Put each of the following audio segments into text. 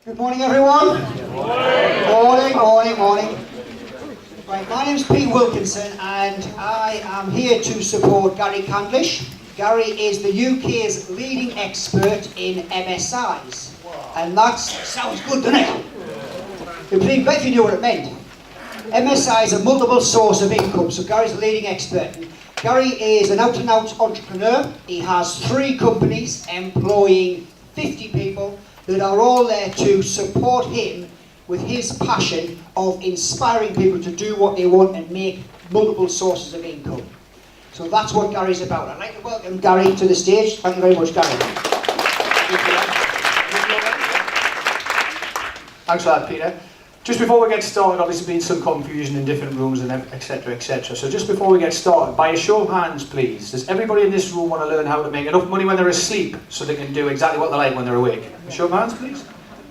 Good morning, everyone. Good morning. Morning. Right, my name's Pete Wilkinson, and I am here to support Gary Candlish. Gary is the UK's leading expert in MSIs, and that sounds good, doesn't it? It'd be great if you knew what it meant. MSI is a multiple source of income, so Gary's the leading expert. Gary is an out-and-out entrepreneur. He has 3 companies employing 50 people that are all there to support him with his passion of inspiring people to do what they want and make multiple sources of income. So that's what Gary's about. I'd like to welcome Gary to the stage. Thank you very much, Gary. Thanks for that, Peter. Just before we get started, obviously been some confusion in different rooms and etc, etc. So just before we get started, by a show of hands please, does everybody in this room want to learn how to make enough money when they're asleep so they can do exactly what they like when they're awake? A show of hands please?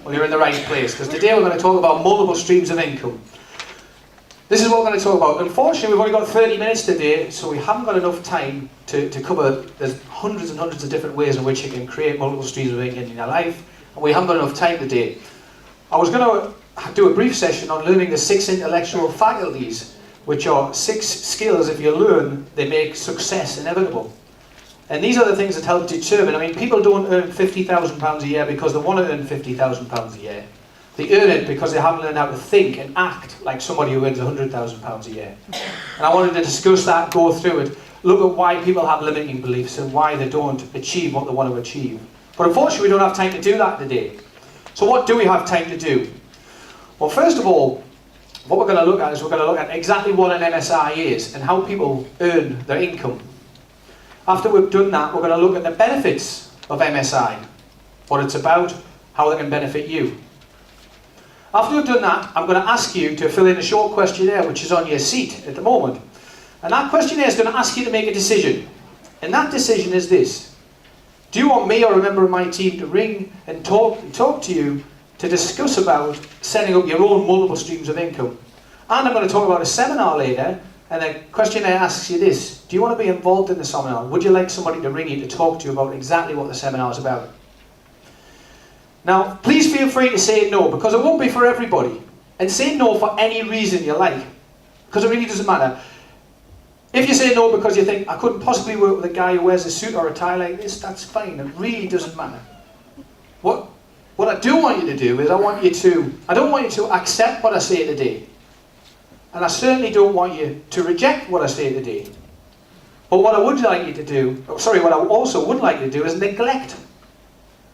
Well, you're in the right place, because today we're going to talk about multiple streams of income. This is what we're going to talk about. Unfortunately, we've only got 30 minutes today, so we haven't got enough time to cover. There's hundreds and hundreds of different ways in which you can create multiple streams of income in your life, and we haven't got enough time today. I was going to do a brief session on learning the 6 intellectual faculties, which are 6 skills, if you learn, they make success inevitable. And these are the things that help determine. I mean, people don't earn £50,000 a year because they want to earn £50,000 a year. They earn it because they haven't learned how to think and act like somebody who earns £100,000 a year. And I wanted to discuss that, go through it, look at why people have limiting beliefs and why they don't achieve what they want to achieve. But unfortunately, we don't have time to do that today. So what do we have time to do? Well, first of all, what we're going to look at is we're going to look at exactly what an MSI is and how people earn their income. After we've done that, we're going to look at the benefits of MSI, what it's about, how it can benefit you. After we've done that, I'm going to ask you to fill in a short questionnaire which is on your seat at the moment. And that questionnaire is going to ask you to make a decision. And that decision is this. Do you want me or a member of my team to ring and talk to you to discuss about setting up your own multiple streams of income? And I'm going to talk about a seminar later, and the questionnaire asks you this. Do you want to be involved in the seminar? Would you like somebody to ring you to talk to you about exactly what the seminar is about? Now, please feel free to say no, because it won't be for everybody. And say no for any reason you like, because it really doesn't matter. If you say no because you think, I couldn't possibly work with a guy who wears a suit or a tie like this, that's fine. It really doesn't matter. What I do want you to do is I don't want you to accept what I say today. And I certainly don't want you to reject what I say today. But what I would like you to do, what I also would like you to do is neglect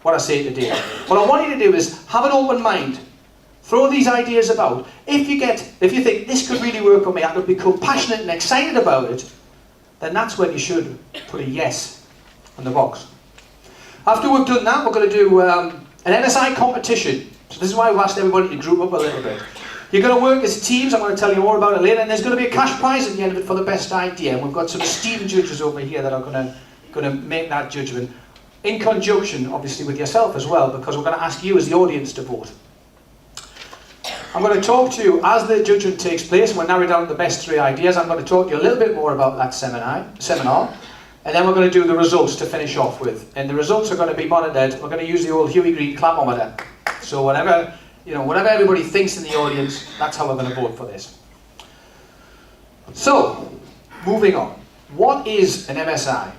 what I say today. What I want you to do is have an open mind. Throw these ideas about. If you think this could really work on me, I could become passionate and excited about it, then that's when you should put a yes on the box. After we've done that, we're going to do an MSI competition. So this is why we've asked everybody to group up a little bit. You're going to work as teams. I'm going to tell you more about it later, and there's going to be a cash prize at the end of it for the best idea. And we've got some esteemed judges over here that are going to make that judgment, in conjunction, obviously, with yourself as well, because we're going to ask you as the audience to vote. I'm going to talk to you as the judgment takes place, and we're narrowing down the best 3 ideas. I'm going to talk to you a little bit more about that seminar, and then we're going to do the results to finish off with. And the results are going to be monitored. We're going to use the old Huey Green clapometer. So whatever everybody thinks in the audience, that's how we're going to vote for this. So, moving on. What is an MSI?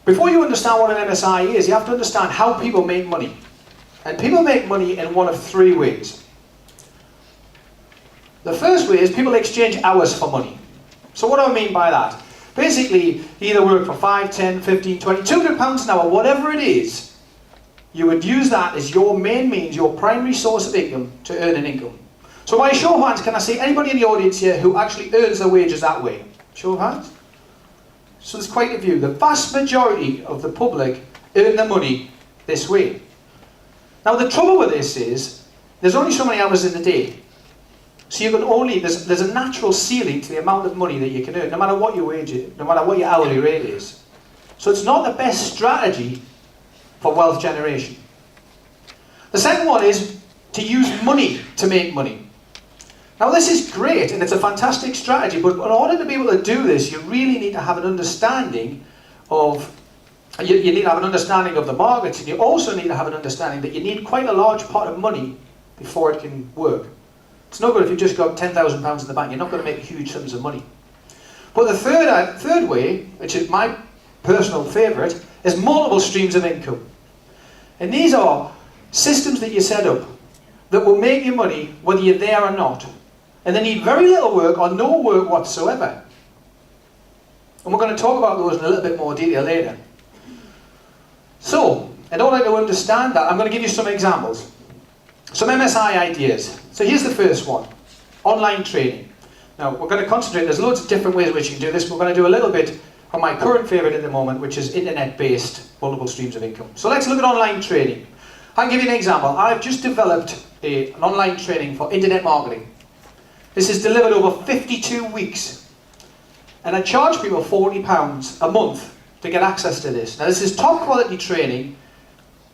Before you understand what an MSI is, you have to understand how people make money. And people make money in one of 3 ways. The first way is people exchange hours for money. So what do I mean by that? Basically, you either work for 5, 10, 15, 20, £200 an hour, whatever it is, you would use that as your main means, your primary source of income to earn an income. So by a show of hands, can I see anybody in the audience here who actually earns their wages that way? Show of hands? So there's quite a few. The vast majority of the public earn their money this way. Now the trouble with this is, there's only so many hours in the day. So you can only, there's a natural ceiling to the amount of money that you can earn, no matter what your wage is, no matter what your hourly rate is. So it's not the best strategy for wealth generation. The second one is to use money to make money. Now this is great and it's a fantastic strategy, but in order to be able to do this, you really need to have an understanding of You need to have an understanding of the markets, and you also need to have an understanding that you need quite a large pot of money before it can work. It's no good if you've just got £10,000 in the bank. You're not going to make huge sums of money. But the third way, which is my personal favourite, is multiple streams of income. And these are systems that you set up that will make you money whether you're there or not. And they need very little work or no work whatsoever. And we're going to talk about those in a little bit more detail later. So, in order to understand that, I'm going to give you some examples. Some MSI ideas. So here's the first one. Online training. Now, we're going to concentrate. There's loads of different ways in which you can do this. We're going to do a little bit on my current favourite at the moment, which is internet-based multiple streams of income. So let's look at online training. I'll give you an example. I've just developed an online training for internet marketing. This is delivered over 52 weeks. And I charge people £40 a month to get access to this. Now, this is top quality training,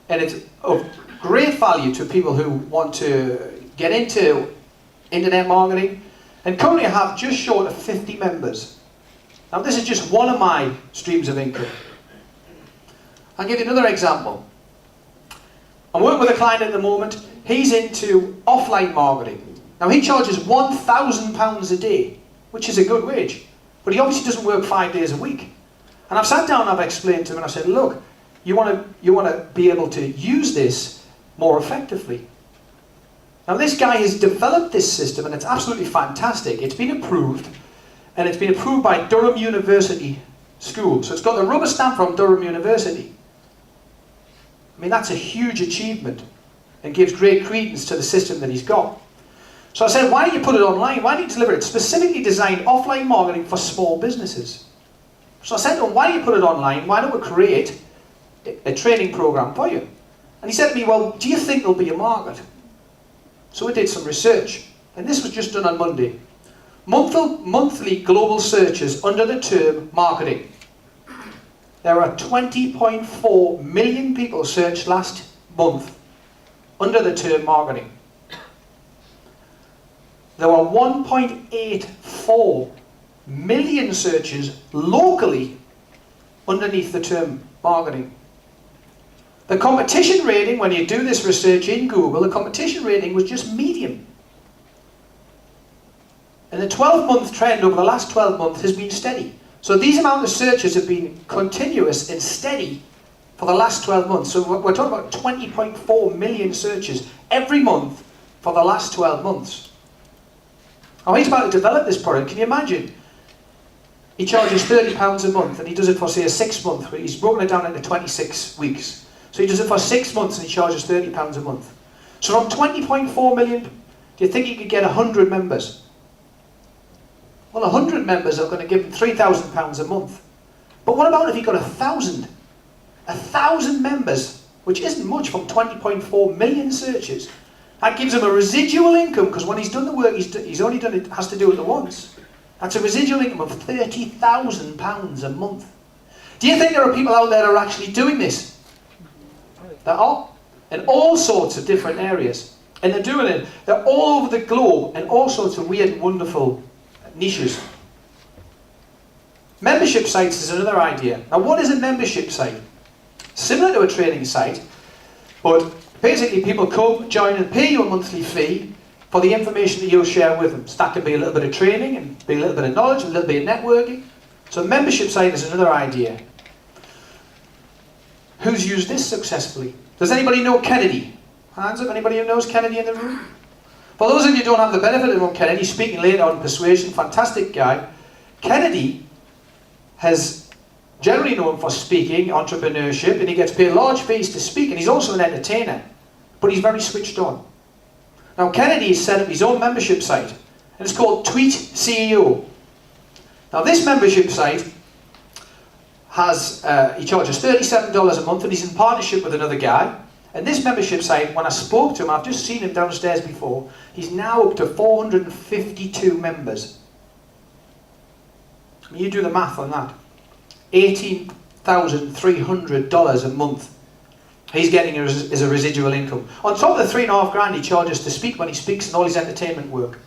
and it's of great value to people who want to get into internet marketing. And currently I have just short of 50 members. Now, this is just one of my streams of income. I'll give you another example. I'm working with a client at the moment. He's into offline marketing. Now, he charges £1,000 a day, which is a good wage. But he obviously doesn't work 5 days a week. And I've sat down and I've explained to him, and I said, look, you want to be able to use this more effectively. Now, this guy has developed this system, and it's absolutely fantastic. It's been approved, and it's been approved by Durham University School. So it's got the rubber stamp from Durham University. I mean, that's a huge achievement and gives great credence to the system that he's got. So I said, why don't you put it online? Why don't you deliver it? Specifically designed offline marketing for small businesses. So I said to him, why don't you put it online? Why don't we create a training program for you? And he said to me, well, do you think there'll be a market? So we did some research, and this was just done on Monday. Monthly global searches under the term marketing. There are 20.4 million people searched last month under the term marketing. There were 1.84 million searches locally underneath the term marketing. The competition rating, when you do this research in Google, the competition rating was just medium. And the 12-month trend over the last 12 months has been steady. So these amount of searches have been continuous and steady for the last 12 months. So we're talking about 20.4 million searches every month for the last 12 months. Now, he's about to develop this product. Can you imagine? He charges £30 a month, and he does it for, say, a 6 month. He's broken it down into 26 weeks. So he does it for 6 months, and he charges £30 a month. So from 20.4 million, do you think he could get 100 members? Well, 100 members are going to give him £3,000 a month. But what about if he got 1,000? 1,000 members, which isn't much from 20.4 million searches. That gives him a residual income, because when he's done the work, he's only done it, has to do it once. That's a residual income of £30,000 a month. Do you think there are people out there that are actually doing this? There are. In all sorts of different areas. And they're doing it. They're all over the globe in all sorts of weird, wonderful niches. Membership sites is another idea. Now, what is a membership site? Similar to a training site, but basically people come, join and pay you a monthly fee for the information that you'll share with them. So that can be a little bit of training, and be a little bit of knowledge, a little bit of networking. So a membership site is another idea. Who's used this successfully? Does anybody know Kennedy? Hands up, anybody who knows Kennedy in the room? For those of you who don't have the benefit of knowing Kennedy, speaking later on Persuasion, fantastic guy. Kennedy has generally known for speaking, entrepreneurship, and he gets paid large fees to speak, and he's also an entertainer, but he's very switched on. Now, Kennedy has set up his own membership site, and it's called Tweet CEO. Now, this membership site has, he charges $37 a month, and he's in partnership with another guy. And this membership site, when I spoke to him, I've just seen him downstairs before, he's now up to 452 members. I mean, you do the math on that. $18,300 a month he's getting as a residual income. On top of the $3,500 he charges to speak when he speaks and all his entertainment work.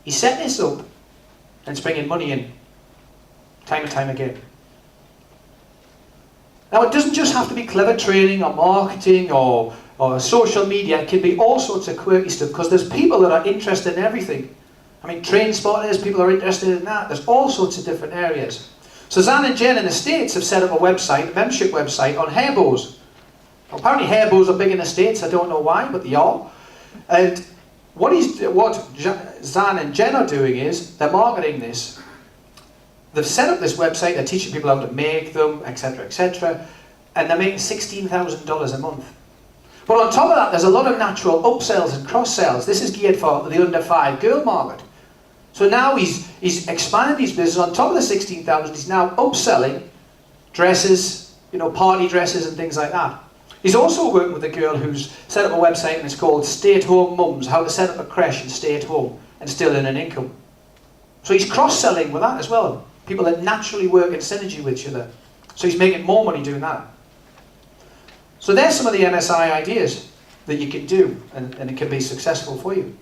He's setting this up and it's bringing money in, time and time again. Now, it doesn't just have to be clever training or marketing or social media. It can be all sorts of quirky stuff, because there's people that are interested in everything. I mean, train spotters, people are interested in that. There's all sorts of different areas. So Zan and Jen in the States have set up a website, a membership website on hair bows. Apparently hair bows are big in the States, I don't know why, but they are. And what Zan and Jen are doing is, they're marketing this. They've set up this website, they're teaching people how to make them, etc., etc., and they're making $16,000 a month. But on top of that, there's a lot of natural upsells and cross-sells. This is geared for the under 5 girl market. So now he's expanded his business. On top of the 16,000, he's now upselling dresses, you know, party dresses and things like that. He's also working with a girl who's set up a website, and it's called Stay-at-Home Mums, how to set up a creche and stay at home and still earn an income. So he's cross-selling with that as well. People that naturally work in synergy with each other. So he's making more money doing that. So there's some of the MSI ideas that you can do, and it can be successful for you.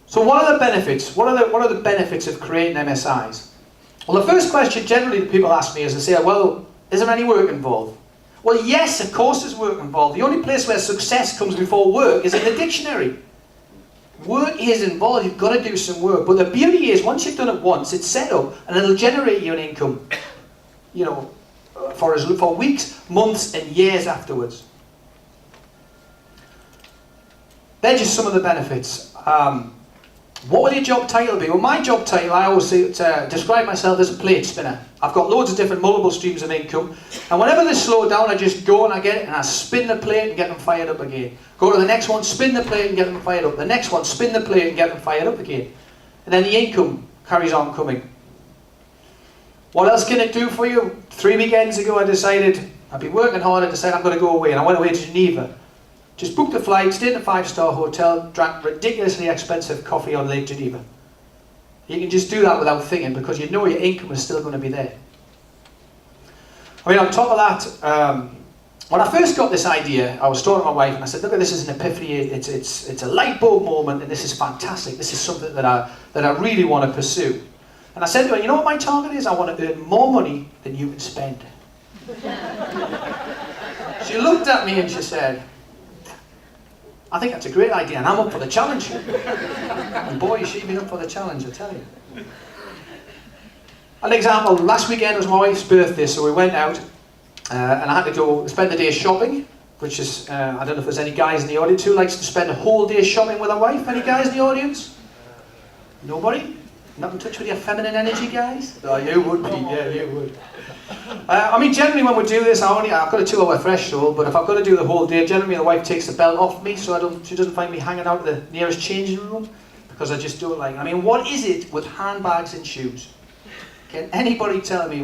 So what are the benefits? What are the benefits of creating MSIs? Well, the first question generally that people ask me is, they say, well, is there any work involved? Well, yes, of course there's work involved. The only place where success comes before work is in the dictionary. Work is involved, you've got to do some work. But the beauty is, once you've done it once, it's set up, and it'll generate you an income, you know, for weeks, months, and years afterwards. They're just some of the benefits. What will your job title be? Well, my job title, I always say, describe myself as a plate spinner. I've got loads of different multiple streams of income, and whenever they slow down, I just go and I get it, and I spin the plate and get them fired up again. Go to the next one, spin the plate and get them fired up. The next one, spin the plate and get them fired up again. And then the income carries on coming. What else can it do for you? 3 weekends ago, I decided, I'd been working hard, I decided I'm going to go away, and I went away to Geneva. Just booked a flight, stayed in a 5-star hotel, drank ridiculously expensive coffee on Lake Geneva. You can just do that without thinking, because you know your income is still going to be there. I mean, on top of that, when I first got this idea, I was talking to my wife and I said, look, this is an epiphany, it's a light bulb moment, and this is fantastic. This is something that I really want to pursue. And I said to her, you know what my target is? I want to earn more money than you can spend. She looked at me and she said, I think that's a great idea, and I'm up for the challenge. And boy, has she been up for the challenge, I tell you. An example, last weekend was my wife's birthday, so we went out, and I had to go spend the day shopping, which is, I don't know if there's any guys in the audience who likes to spend a whole day shopping with a wife. Any guys in the audience? Nobody? Not in touch with your feminine energy, guys? Oh, you would be, yeah, you would. I mean, generally when we do this, I've got a 2-hour threshold, but if I've got to do the whole day, generally the wife takes the belt off me, so she doesn't find me hanging out the nearest changing room, because I just don't like it. I mean, what is it with handbags and shoes? Can anybody tell me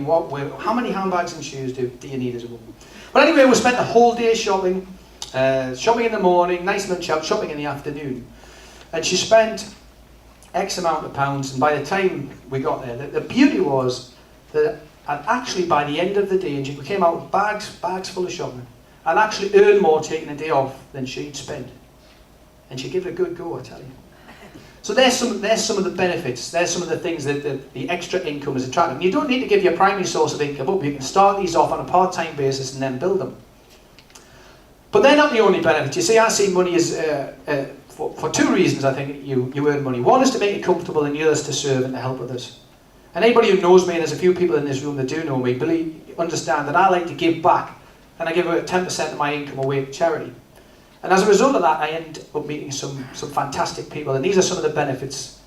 how many handbags and shoes do you need as a woman? But anyway, we spent the whole day shopping, shopping in the morning, nice lunch out, shopping in the afternoon, and she spent X amount of pounds, and by the time we got there, the beauty was that I'd actually, by the end of the day, and she came out with bags full of shopping, I'd actually earn more taking a day off than she'd spent. And she'd give it a good go, I tell you. So there's some of the benefits, there's some of the things that the extra income is attractive. You don't need to give your primary source of income up, you can start these off on a part-time basis and then build them. But they're not the only benefits. You see, I see money as, for 2 reasons I think you earn money. One is to make it comfortable, and the other is to serve and to help others. And anybody who knows me, and there's a few people in this room that do know me, understand that I like to give back, and I give about 10% of my income away to charity. And as a result of that, I end up meeting some fantastic people, and these are some of the benefits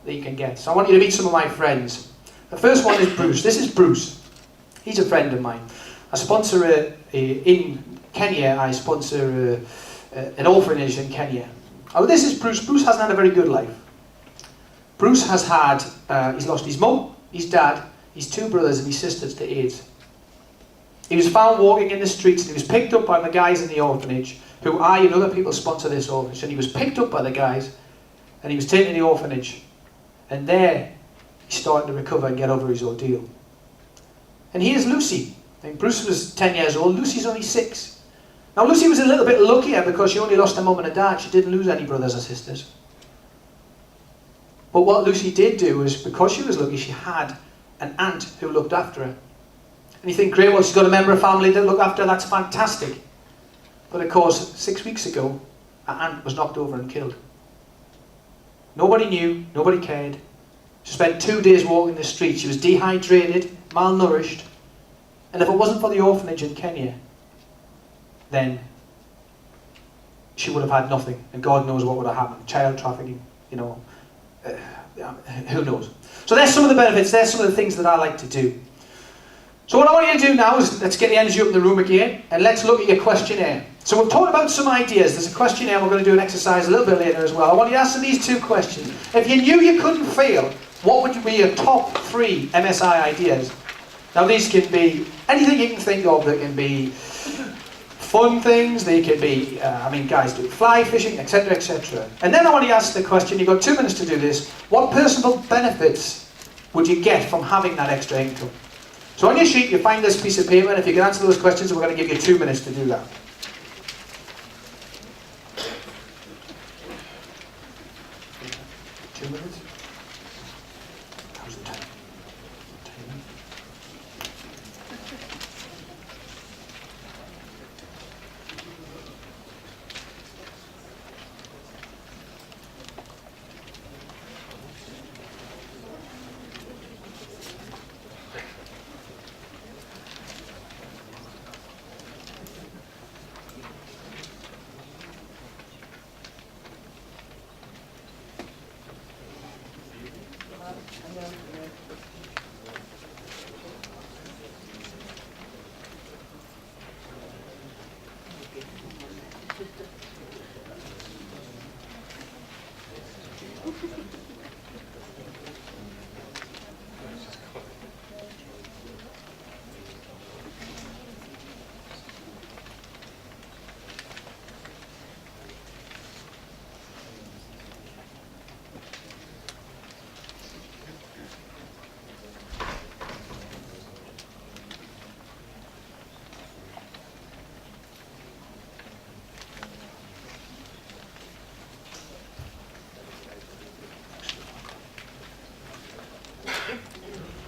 that you can get. So I want you to meet some of my friends. The first one is Bruce. This is Bruce. He's a friend of mine. I sponsor in Kenya, I sponsor an orphanage in Kenya. Oh, this is Bruce. Bruce hasn't had a very good life. Bruce has had, he's lost his mum, his dad, his 2 brothers and his sisters to AIDS. He was found walking in the streets, and he was picked up by the guys in the orphanage, who I and other people sponsor this orphanage, and he was picked up by the guys, and he was taken to the orphanage, and there he's starting to recover and get over his ordeal. And here's Lucy. I mean, Bruce was 10 years old, Lucy's only 6. Now Lucy was a little bit luckier because she only lost her mum and her dad, she didn't lose any brothers or sisters. But what Lucy did do was, because she was lucky, she had an aunt who looked after her. And you think, great, well, she's got a member of family to look after, that's fantastic. But of course, 6 weeks ago, her aunt was knocked over and killed. Nobody knew, nobody cared. She spent 2 days walking the street. She was dehydrated, malnourished. And if it wasn't for the orphanage in Kenya, then she would have had nothing. And God knows what would have happened. Child trafficking, you know, who knows. So there's some of the benefits, there's some of the things that I like to do. So what I want you to do now is, let's get the energy up in the room again, and let's look at your questionnaire. So we've talked about some ideas. There's a questionnaire, we're going to do an exercise a little bit later as well. I want you to answer these 2 questions. If you knew you couldn't fail, what would be your top 3 MSI ideas? Now these can be anything you can think of. They can be fun things, they can be, guys do fly fishing, etc, etc. And then I want you to ask the question, you've got 2 minutes to do this, what personal benefits would you get from having that extra income? So on your sheet you find this piece of paper, and if you can answer those questions, we're going to give you 2 minutes to do that. How's the time?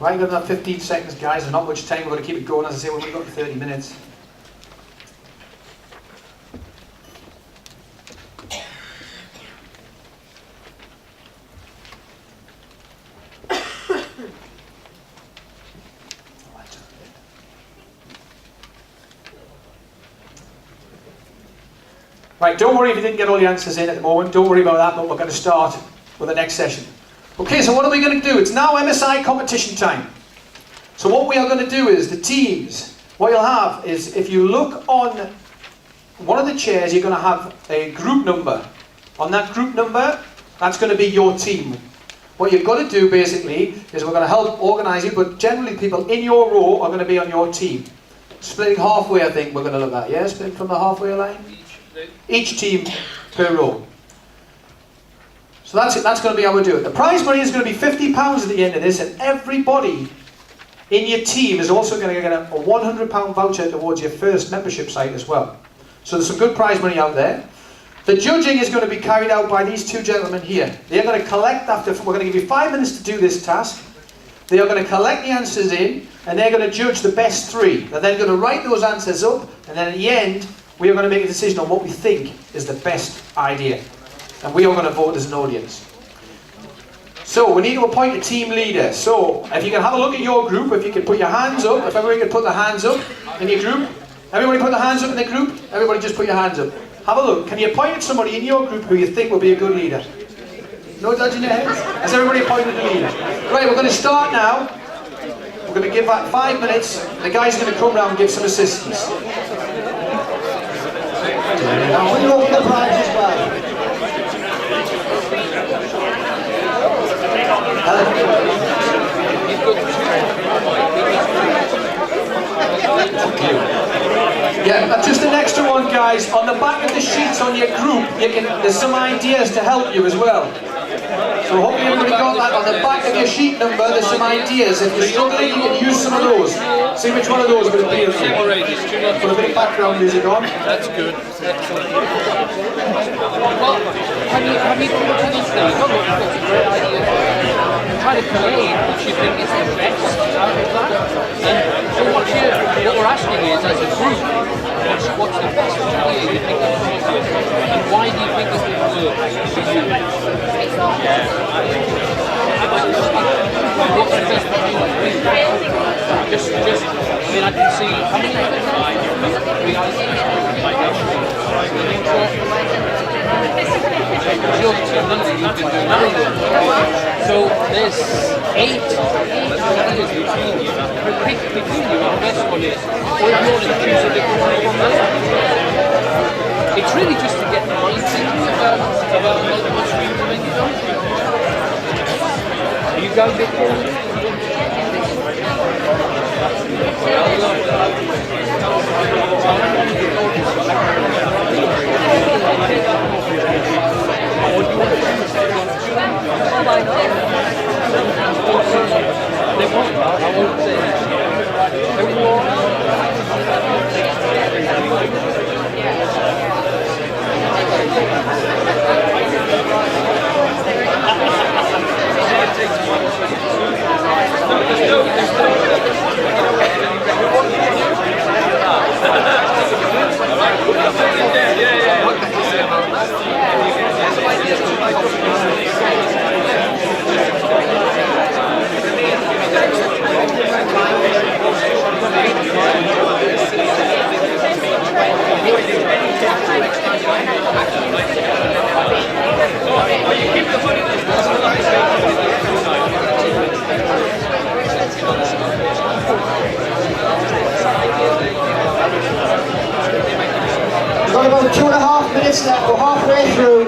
Right, you've got another 15 seconds, guys. There's not much time. We're going to keep it going. As I say, we've only got 30 minutes. Right, don't worry if you didn't get all the answers in at the moment. Don't worry about that, but we're going to start with the next session. Okay, so what are we going to do? It's now MSI competition time. So what we are going to do is, the teams, what you'll have is, if you look on one of the chairs, you're going to have a group number. On that group number, that's going to be your team. What you've got to do, basically, is we're going to help organise you, but generally people in your row are going to be on your team. Splitting halfway, I think we're going to look at, yeah? Splitting from the halfway line? Each team per row. So that's it. That's going to be how we do it. The prize money is going to be £50 at the end of this, and everybody in your team is also going to get a £100 voucher towards your first membership site as well. So there's some good prize money out there. The judging is going to be carried out by these 2 gentlemen here. They're going to collect we're going to give you 5 minutes to do this task. They are going to collect the answers in, and they're going to judge the best 3. They're then going to write those answers up, and then at the end, we are going to make a decision on what we think is the best idea. And we are going to vote as an audience. So we need to appoint a team leader. So if you can have a look at your group, if you can put your hands up, if everybody can put their hands up in your group. Everybody put their hands up in the group. Everybody just put your hands up. Have a look. Can you appoint somebody in your group who you think will be a good leader? No dodging your heads? Has everybody appointed a leader? Right, we're going to start now. We're going to give that 5 minutes. The guy's going to come round and give some assistance. Now will you open the prize as well? Yeah, just an extra one, guys. On the back of the sheets on your group, there's some ideas to help you as well. So hopefully everybody got that. On the back of your sheet number, there's some ideas. If you're struggling, you can use some of those. See which one of those would appeal to you. Put a bit of background music on. That's good. Excellent. Well, have you come up with this now? You've got some great ideas. I'm trying to collate which you think is the best out of that. So what's your asking is, as a group, what's the best idea you think of, and why do you think it will work for you? What's the best idea you think? Just, I mean, I can see how many of them so there's eight ideas between you. Pick between you what the best one is. Or if you want to choose a different one from there. It's really just to get the mind thinking about multiple streams of income. Are you going big forward? We've got about 2.5 minutes left, we're halfway through.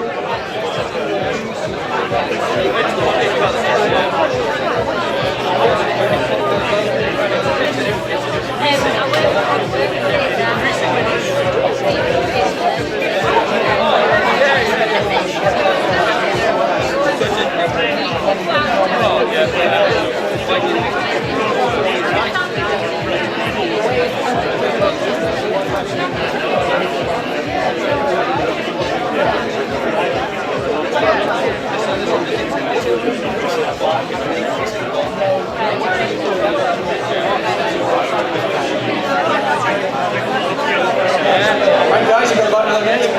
Right guys, you've got about another minute.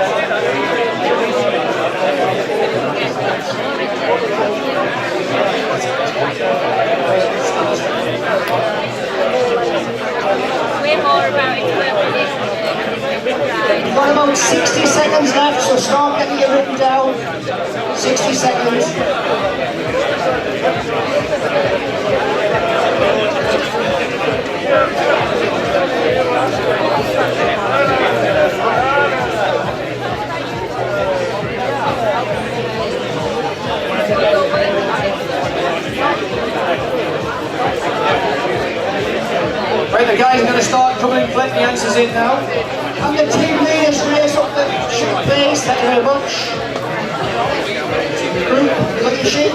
Way more about it. We've got about 60 seconds left, so start getting it written down. 60 seconds. Right, the guys are going to start coming collecting the answers in now. And the team leaders raise up the sheet, please. Thank you very much. Group, you got your sheet?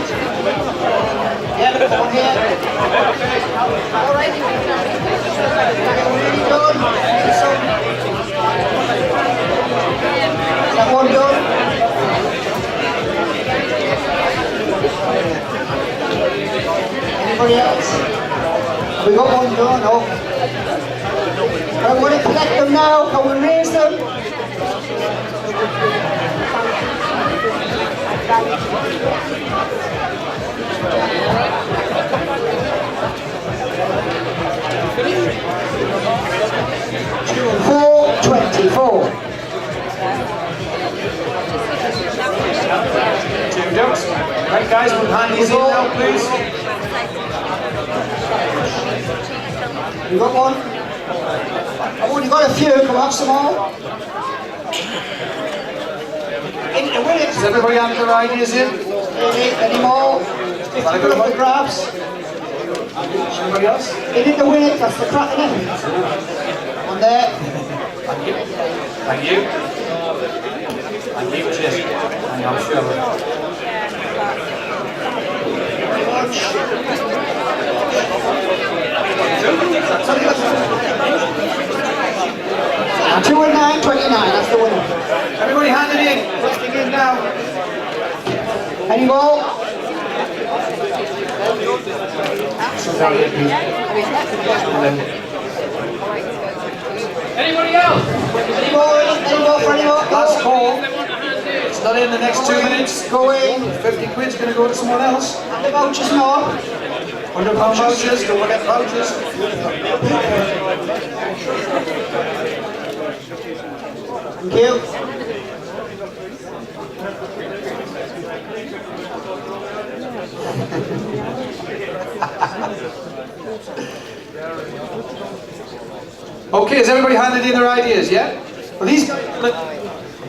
Yeah, come on here. All right. Really done. Is that one done? Anybody else? Have we got one done? No. I want to collect them now. Can we raise them? $4.24. Two ducks. Right guys, we'll hand these in now please. You got one? I've only got a few. Can we have some more? Does everybody have their ideas in? Any more? If you put up the grabs. Anybody else? In the win it, that's the crack in it. On there. Thank you. Thank you. Thank you. Cheers. Hang on, sure. Very much. 2 and 9, 29, that's the winner. Everybody hand it in. Collecting in now. Any more? Anybody else? Any more for any more? Last call. They want a hand in. It's not in the next 2 minutes. Go in. 50 quid's going to go to someone else. And the vouchers more. £100 vouchers, don't forget vouchers. Thank you. Okay, has everybody handed in their ideas, yeah? Well, these guys,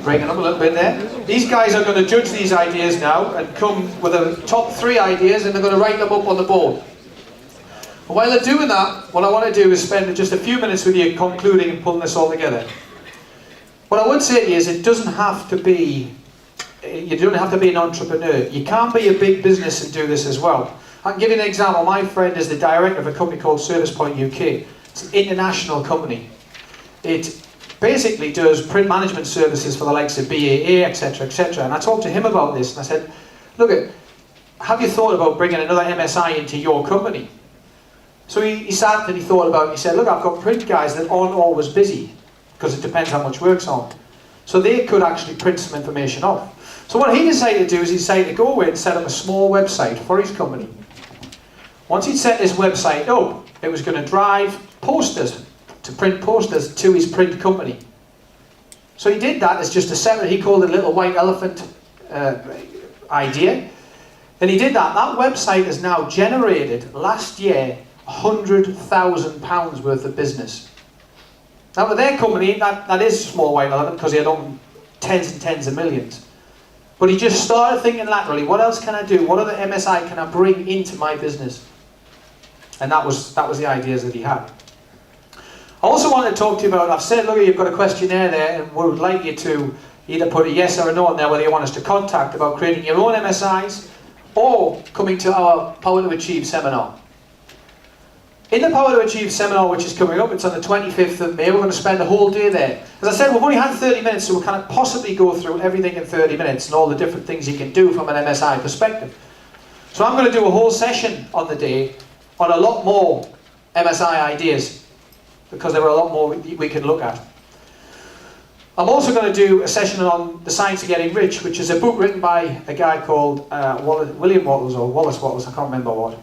breaking up a little bit there. These guys are going to judge these ideas now and come with the top 3 ideas, and they're going to write them up on the board. But while they're doing that, what I want to do is spend just a few minutes with you concluding and pulling this all together. What I would say to you is you don't have to be an entrepreneur. You can be a big business and do this as well. I can give you an example. My friend is the director of a company called Service Point UK. It's an international company. It basically does print management services for the likes of BAA, etc., etc. And I talked to him about this, and I said, look, have you thought about bringing another MSI into your company? So he sat and he thought about it. He said, look, I've got print guys that aren't always busy, because it depends how much work's on. So they could actually print some information off. So what he decided to do is he decided to go away and set up a small website for his company. Once he'd set his website up, it was going to drive posters, to print posters to his print company. So he did that as just a separate, he called it a little white elephant idea. Then he did that. That website has now generated, last year, £100,000 worth of business. Now with their company, that is small white elephant, because he had on tens and tens of millions. But he just started thinking laterally, what else can I do? What other MSI can I bring into my business? And that was the ideas that he had. I also want to talk to you about, I've said, look, you've got a questionnaire there, and we would like you to either put a yes or a no on there, whether you want us to contact about creating your own MSIs, or coming to our Power to Achieve seminar. In the Power to Achieve seminar, which is coming up, it's on the 25th of May, we're going to spend a whole day there. As I said, we've only had 30 minutes, so we can't possibly go through everything in 30 minutes and all the different things you can do from an MSI perspective. So I'm going to do a whole session on the day on a lot more MSI ideas, because there are a lot more we can look at. I'm also going to do a session on The Science of Getting Rich, which is a book written by a guy called William Wattles, or Wallace Wattles, I can't remember what.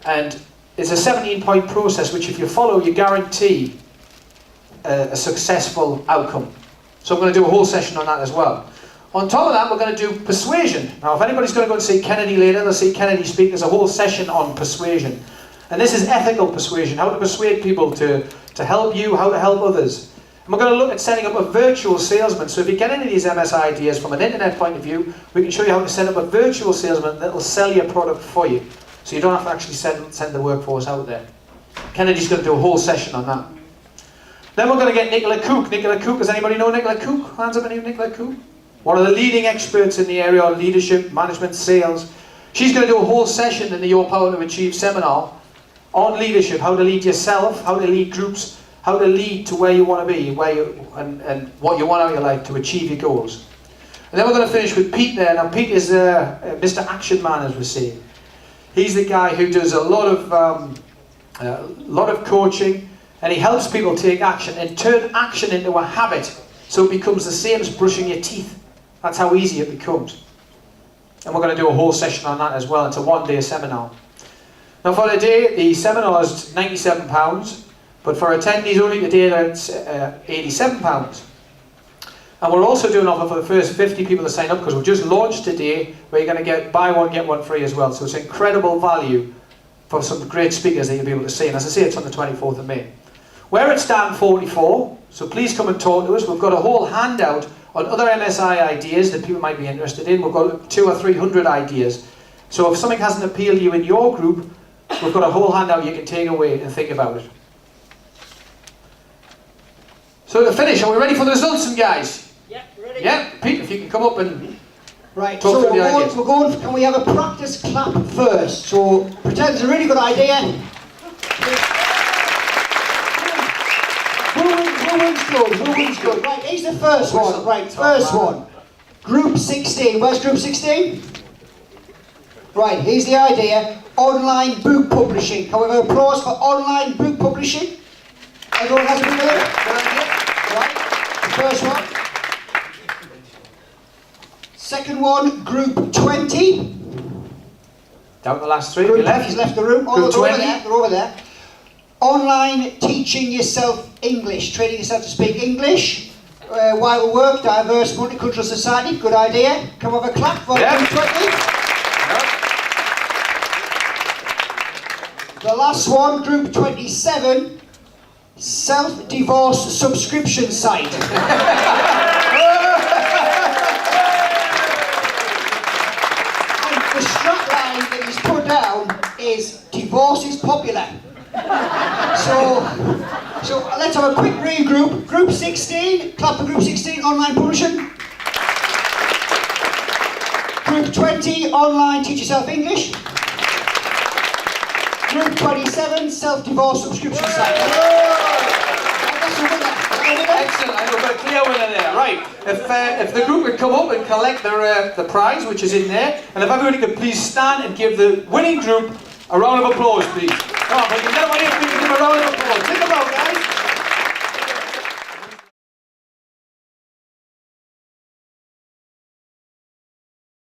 And it's a 17-point process which, if you follow, you guarantee a successful outcome. So I'm going to do a whole session on that as well. On top of that, we're going to do persuasion. Now, if anybody's going to go and see Kennedy later, they'll see Kennedy speak. There's a whole session on persuasion. And this is ethical persuasion, how to persuade people to help you, how to help others. And we're going to look at setting up a virtual salesman. So if you get any of these MSI ideas from an internet point of view, we can show you how to set up a virtual salesman that will sell your product for you. So you don't have to actually send the workforce out there. Kennedy's going to do a whole session on that. Then we're going to get Nicola Cook. Nicola Cook, does anybody know Nicola Cook? Hands up, any of Nicola Cook? One of the leading experts in the area of leadership, management, sales. She's going to do a whole session in the Your Power to Achieve seminar on leadership, how to lead yourself, how to lead groups, how to lead to where you want to be, and what you want out of your life to achieve your goals. And then we're going to finish with Pete there. Now Pete is Mr. Action Man, as we say. He's the guy who does a lot of coaching, and he helps people take action and turn action into a habit, so it becomes the same as brushing your teeth. That's how easy it becomes. And we're going to do a whole session on that as well. It's a one-day seminar. Now for today, the seminar is £97, but for attendees only today, it's £87. And we're also doing an offer for the first 50 people to sign up, because we've just launched today, where you're going to get buy one, get one free as well. So it's incredible value for some great speakers that you'll be able to see. And as I say, it's on the 24th of May. We're at stand 44, so please come and talk to us. We've got a whole handout on other MSI ideas that people might be interested in. We've got 200 or 300 ideas. So if something hasn't appealed to you in your group, we've got a whole handout you can take away and think about it. So to finish, are we ready for the results, guys? Yeah, ready. Yeah, Pete, if you can come up and Right, talk so through the ideas. we're going, can we have a practice clap first? So pretend it's a really good idea. Who wins good? Who wins good? Right, here's the first one. Right, first one. Group 16. Where's group 16? Right, here's the idea. Online book publishing. Can we have applause for online book publishing? Everyone has a good idea? second one, Group 20. Down the last three. Group You 20's left. left the room. Oh, Group they're over 20. there. They're over there. Online teaching yourself English, training yourself to speak English. While work, diverse multicultural society. Good idea. Come have a clap for Yeah. Group 20. The last one, Group 27. Self-divorce subscription site. And the strapline that he's put down is divorce is popular. So let's have a quick regroup. Group 16, clap for Group 16, online publishing. Group 20, online teach yourself English. Group 27, self-divorce subscription site. That's a winner. Excellent. I know, but a clear winner there. Right. If the group would come up and collect the prize, which is in there, and if everybody could please stand and give the winning group a round of applause, please. Come on, but you never want to give them a round of applause. Think about, guys.